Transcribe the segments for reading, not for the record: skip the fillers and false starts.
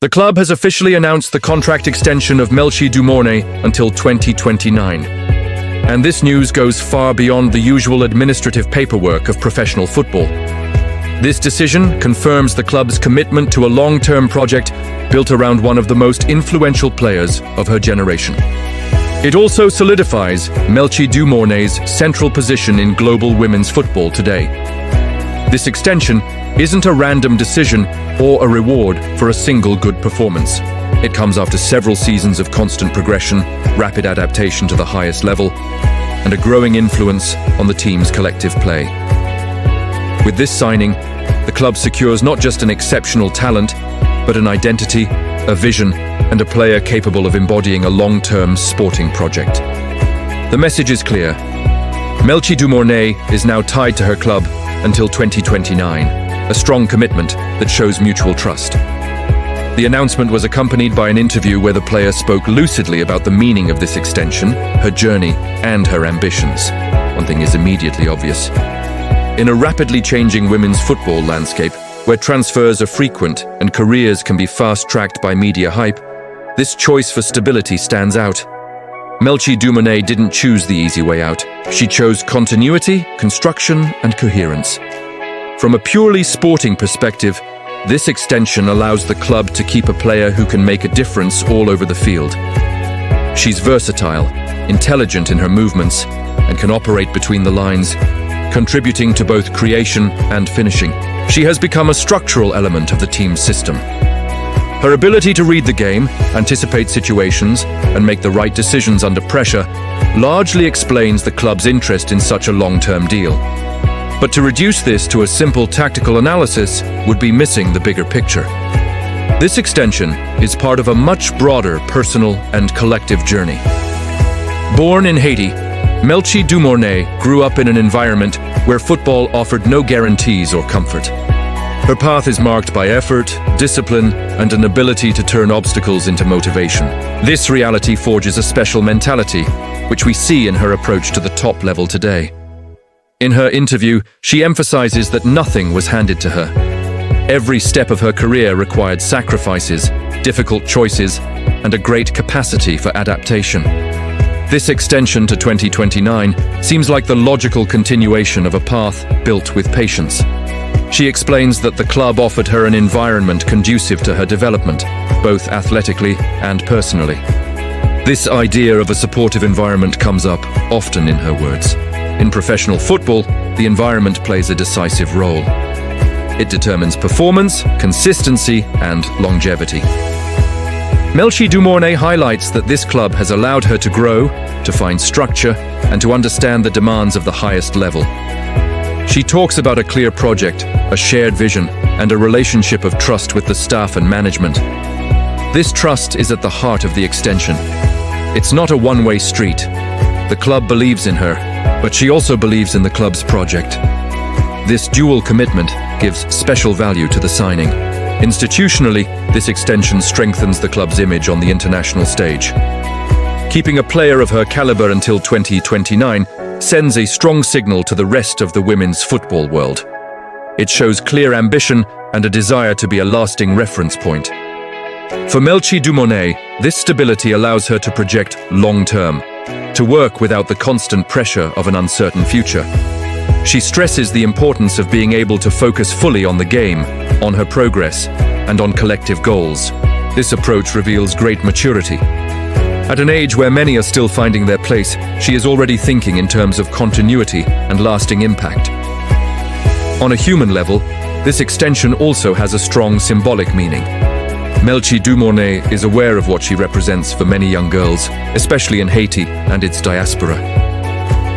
The club has officially announced the contract extension of Melchie Dumornay until 2029. And this news goes far beyond the usual administrative paperwork of professional football. This decision confirms the club's commitment to a long-term project built around one of the most influential players of her generation. It also solidifies Melchie Dumornay's central position in global women's football today. This extension isn't a random decision or a reward for a single good performance. It comes after several seasons of constant progression, rapid adaptation to the highest level, and a growing influence on the team's collective play. With this signing, the club secures not just an exceptional talent, but an identity, a vision, and a player capable of embodying a long-term sporting project. The message is clear. Melchie Dumornay is now tied to her club until 2029, a strong commitment that shows mutual trust. The announcement was accompanied by an interview where the player spoke lucidly about the meaning of this extension, her journey, and her ambitions. One thing is immediately obvious. In a rapidly changing women's football landscape, where transfers are frequent and careers can be fast-tracked by media hype, this choice for stability stands out. Melchie Dumornay didn't choose the easy way out. She chose continuity, construction, and coherence. From a purely sporting perspective, this extension allows the club to keep a player who can make a difference all over the field. She's versatile, intelligent in her movements, and can operate between the lines, contributing to both creation and finishing. She has become a structural element of the team's system. Her ability to read the game, anticipate situations, and make the right decisions under pressure largely explains the club's interest in such a long-term deal. But to reduce this to a simple tactical analysis would be missing the bigger picture. This extension is part of a much broader personal and collective journey. Born in Haiti, Melchie Dumornay grew up in an environment where football offered no guarantees or comfort. Her path is marked by effort, discipline, and an ability to turn obstacles into motivation. This reality forges a special mentality, which we see in her approach to the top level today. In her interview, she emphasizes that nothing was handed to her. Every step of her career required sacrifices, difficult choices, and a great capacity for adaptation. This extension to 2029 seems like the logical continuation of a path built with patience. She explains that the club offered her an environment conducive to her development, both athletically and personally. This idea of a supportive environment comes up often in her words. In professional football, the environment plays a decisive role. It determines performance, consistency, and longevity. Melchie Dumornay highlights that this club has allowed her to grow, to find structure, and to understand the demands of the highest level. She talks about a clear project, a shared vision, and a relationship of trust with the staff and management. This trust is at the heart of the extension. It's not a one-way street. The club believes in her, but she also believes in the club's project. This dual commitment gives special value to the signing. Institutionally, this extension strengthens the club's image on the international stage. Keeping a player of her caliber until 2029 sends a strong signal to the rest of the women's football world. It shows clear ambition and a desire to be a lasting reference point. For Melchie Dumornay, this stability allows her to project long-term, to work without the constant pressure of an uncertain future. She stresses the importance of being able to focus fully on the game, on her progress, and on collective goals. This approach reveals great maturity. At an age where many are still finding their place, she is already thinking in terms of continuity and lasting impact. On a human level, this extension also has a strong symbolic meaning. Melchie Dumornay is aware of what she represents for many young girls, especially in Haiti and its diaspora.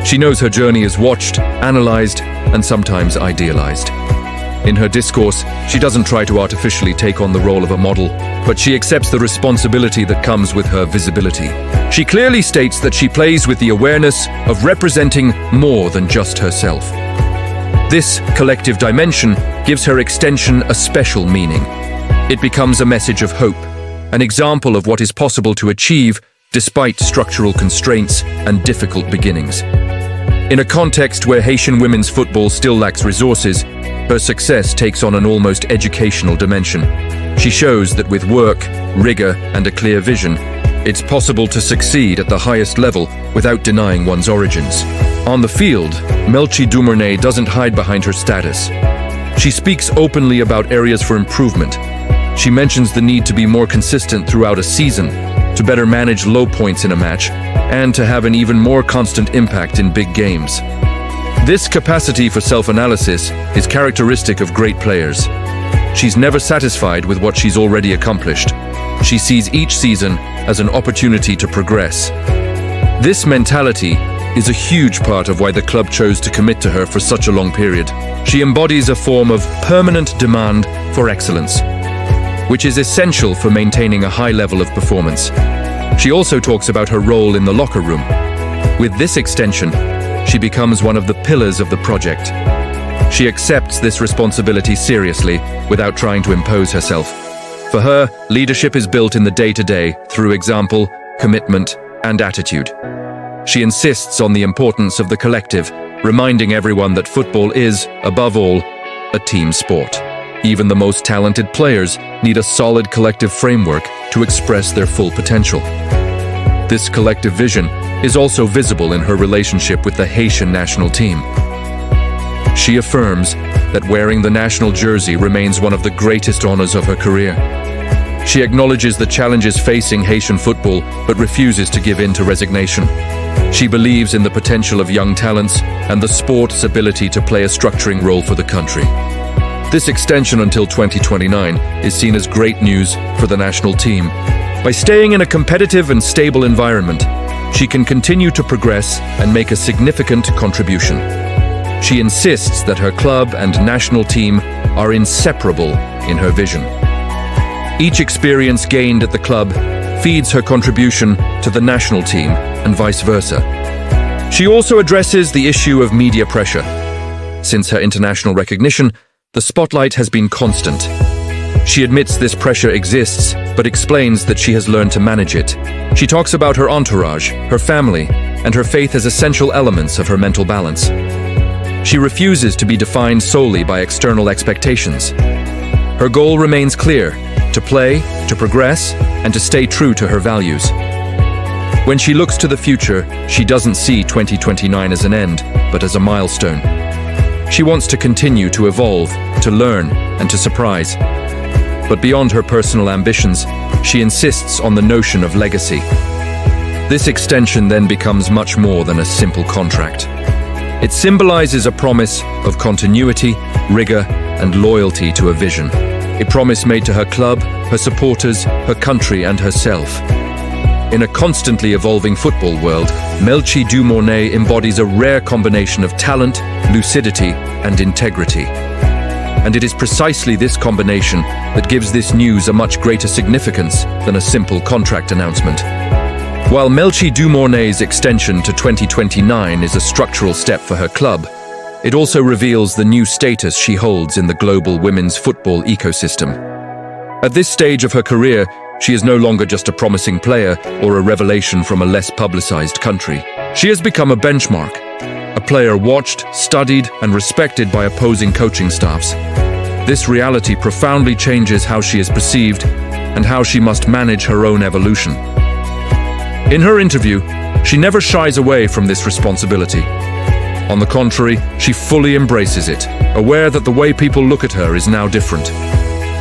She knows her journey is watched, analyzed, and sometimes idealized. In her discourse, she doesn't try to artificially take on the role of a model, but she accepts the responsibility that comes with her visibility. She clearly states that she plays with the awareness of representing more than just herself. This collective dimension gives her extension a special meaning. It becomes a message of hope, an example of what is possible to achieve despite structural constraints and difficult beginnings. In a context where Haitian women's football still lacks resources, her success takes on an almost educational dimension. She shows that with work, rigor, and a clear vision, it's possible to succeed at the highest level without denying one's origins. On the field, Melchie Dumornay doesn't hide behind her status. She speaks openly about areas for improvement. She mentions the need to be more consistent throughout a season, to better manage low points in a match, and to have an even more constant impact in big games. This capacity for self-analysis is characteristic of great players. She's never satisfied with what she's already accomplished. She sees each season as an opportunity to progress. This mentality is a huge part of why the club chose to commit to her for such a long period. She embodies a form of permanent demand for excellence, which is essential for maintaining a high level of performance. She also talks about her role in the locker room. With this extension, she becomes one of the pillars of the project. She accepts this responsibility seriously without trying to impose herself. For her, leadership is built in the day-to-day through example, commitment, and attitude. She insists on the importance of the collective, reminding everyone that football is, above all, a team sport. Even the most talented players need a solid collective framework to express their full potential. This collective vision is also visible in her relationship with the Haitian national team. She affirms that wearing the national jersey remains one of the greatest honors of her career. She acknowledges the challenges facing Haitian football, but refuses to give in to resignation. She believes in the potential of young talents and the sport's ability to play a structuring role for the country. This extension until 2029 is seen as great news for the national team. By staying in a competitive and stable environment, she can continue to progress and make a significant contribution. She insists that her club and national team are inseparable in her vision. Each experience gained at the club feeds her contribution to the national team and vice versa. She also addresses the issue of media pressure. Since her international recognition, the spotlight has been constant. She admits this pressure exists, but explains that she has learned to manage it. She talks about her entourage, her family, and her faith as essential elements of her mental balance. She refuses to be defined solely by external expectations. Her goal remains clear: to play, to progress, and to stay true to her values. When she looks to the future, she doesn't see 2029 as an end, but as a milestone. She wants to continue to evolve, to learn, and to surprise. But beyond her personal ambitions, she insists on the notion of legacy. This extension then becomes much more than a simple contract. It symbolizes a promise of continuity, rigor, and loyalty to a vision. A promise made to her club, her supporters, her country, and herself. In a constantly evolving football world, Melchie Dumornay embodies a rare combination of talent, lucidity, and integrity. And it is precisely this combination that gives this news a much greater significance than a simple contract announcement. While Melchie Dumornay's extension to 2029 is a structural step for her club, it also reveals the new status she holds in the global women's football ecosystem. At this stage of her career, she is no longer just a promising player or a revelation from a less publicized country. She has become a benchmark, a player watched, studied, and respected by opposing coaching staffs. This reality profoundly changes how she is perceived and how she must manage her own evolution. In her interview, she never shies away from this responsibility. On the contrary, she fully embraces it, aware that the way people look at her is now different.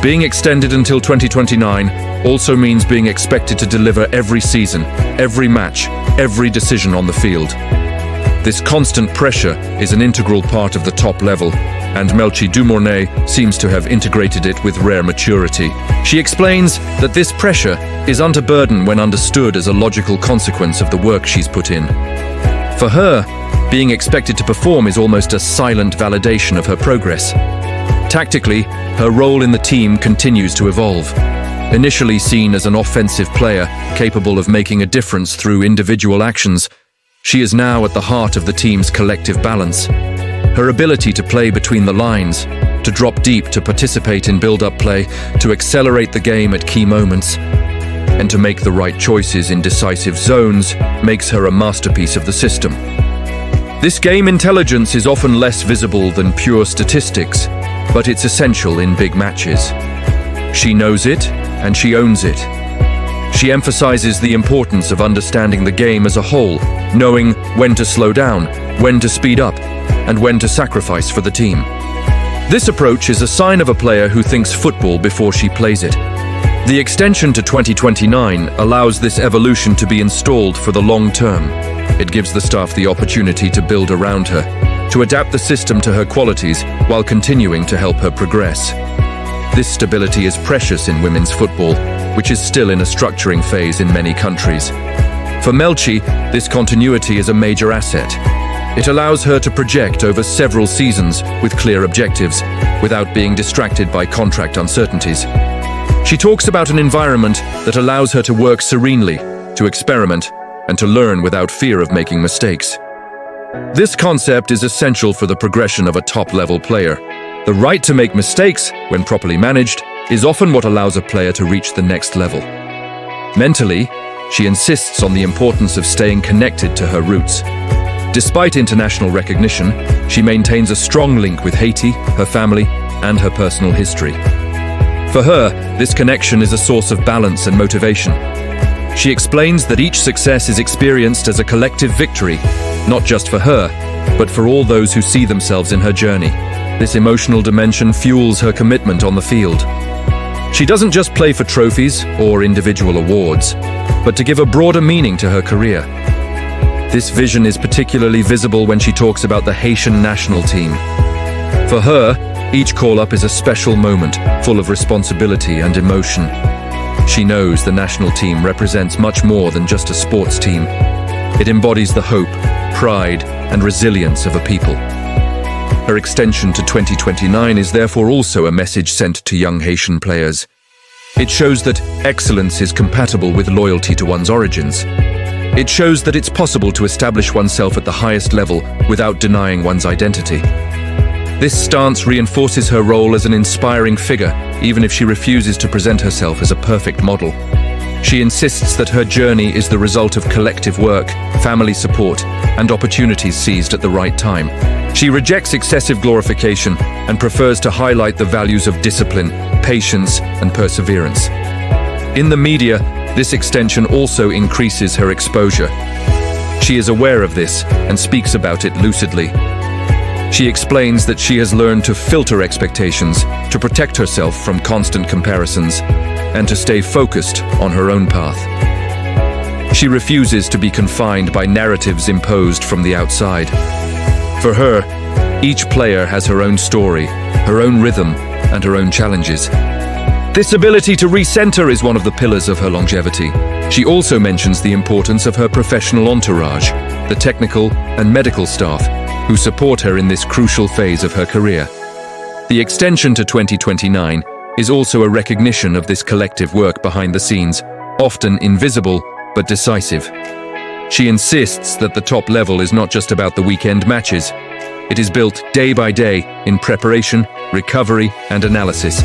Being extended until 2029 also means being expected to deliver every season, every match, every decision on the field. This constant pressure is an integral part of the top level, and Melchie Dumornay seems to have integrated it with rare maturity. She explains that this pressure isn't a burden when understood as a logical consequence of the work she's put in. For her, being expected to perform is almost a silent validation of her progress. Tactically, her role in the team continues to evolve. Initially seen as an offensive player capable of making a difference through individual actions, she is now at the heart of the team's collective balance. Her ability to play between the lines, to drop deep, to participate in build-up play, to accelerate the game at key moments, and to make the right choices in decisive zones makes her a masterpiece of the system. This game intelligence is often less visible than pure statistics, but it's essential in big matches. She knows it, and she owns it. She emphasizes the importance of understanding the game as a whole, knowing when to slow down, when to speed up, and when to sacrifice for the team. This approach is a sign of a player who thinks football before she plays it. The extension to 2029 allows this evolution to be installed for the long term. It gives the staff the opportunity to build around her, to adapt the system to her qualities while continuing to help her progress. This stability is precious in women's football, which is still in a structuring phase in many countries. For Melchie, this continuity is a major asset. It allows her to project over several seasons with clear objectives, without being distracted by contract uncertainties. She talks about an environment that allows her to work serenely, to experiment, and to learn without fear of making mistakes. This concept is essential for the progression of a top-level player. The right to make mistakes, when properly managed, is often what allows a player to reach the next level. Mentally, she insists on the importance of staying connected to her roots. Despite international recognition, she maintains a strong link with Haiti, her family, and her personal history. For her, this connection is a source of balance and motivation. She explains that each success is experienced as a collective victory, not just for her, but for all those who see themselves in her journey. This emotional dimension fuels her commitment on the field. She doesn't just play for trophies or individual awards, but to give a broader meaning to her career. This vision is particularly visible when she talks about the Haitian national team. For her, each call-up is a special moment, full of responsibility and emotion. She knows the national team represents much more than just a sports team. It embodies the hope, pride, and resilience of a people. Her extension to 2029 is therefore also a message sent to young Haitian players. It shows that excellence is compatible with loyalty to one's origins. It shows that it's possible to establish oneself at the highest level without denying one's identity. This stance reinforces her role as an inspiring figure, even if she refuses to present herself as a perfect model. She insists that her journey is the result of collective work, family support, and opportunities seized at the right time. She rejects excessive glorification and prefers to highlight the values of discipline, patience, and perseverance. In the media, this extension also increases her exposure. She is aware of this and speaks about it lucidly. She explains that she has learned to filter expectations, to protect herself from constant comparisons, and to stay focused on her own path. She refuses to be confined by narratives imposed from the outside. For her, each player has her own story, her own rhythm, and her own challenges. This ability to recenter is one of the pillars of her longevity. She also mentions the importance of her professional entourage, the technical and medical staff, who support her in this crucial phase of her career. The extension to 2029 is also a recognition of this collective work behind the scenes, often invisible but decisive. She insists that the top level is not just about the weekend matches. It is built day by day in preparation, recovery, and analysis.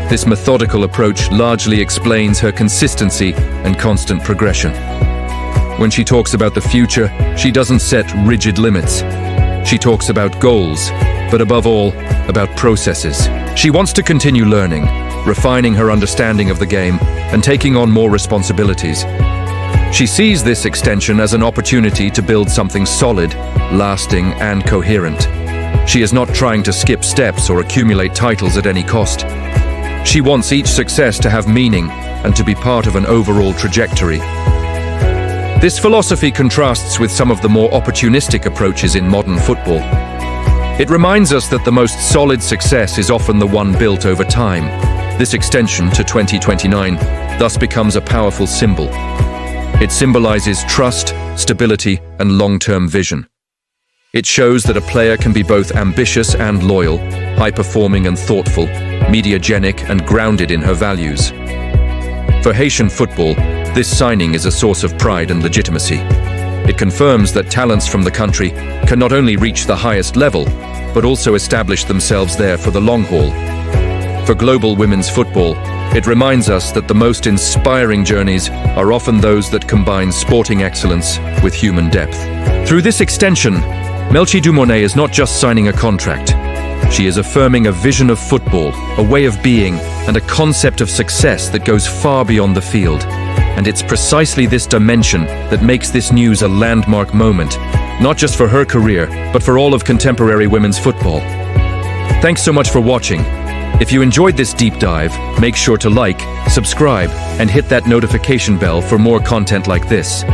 This methodical approach largely explains her consistency and constant progression. When she talks about the future, she doesn't set rigid limits. She talks about goals, but above all, about processes. She wants to continue learning, refining her understanding of the game, and taking on more responsibilities. She sees this extension as an opportunity to build something solid, lasting, and coherent. She is not trying to skip steps or accumulate titles at any cost. She wants each success to have meaning and to be part of an overall trajectory. This philosophy contrasts with some of the more opportunistic approaches in modern football. It reminds us that the most solid success is often the one built over time. This extension to 2029 thus becomes a powerful symbol. It symbolizes trust, stability, and long-term vision. It shows that a player can be both ambitious and loyal, high-performing and thoughtful, mediagenic and grounded in her values. For Haitian football, this signing is a source of pride and legitimacy. It confirms that talents from the country can not only reach the highest level, but also establish themselves there for the long haul. For global women's football, it reminds us that the most inspiring journeys are often those that combine sporting excellence with human depth. Through this extension, Melchie Dumornay is not just signing a contract. She is affirming a vision of football, a way of being, and a concept of success that goes far beyond the field. And it's precisely this dimension that makes this news a landmark moment, not just for her career, but for all of contemporary women's football. Thanks so much for watching. If you enjoyed this deep dive, make sure to like, subscribe, and hit that notification bell for more content like this.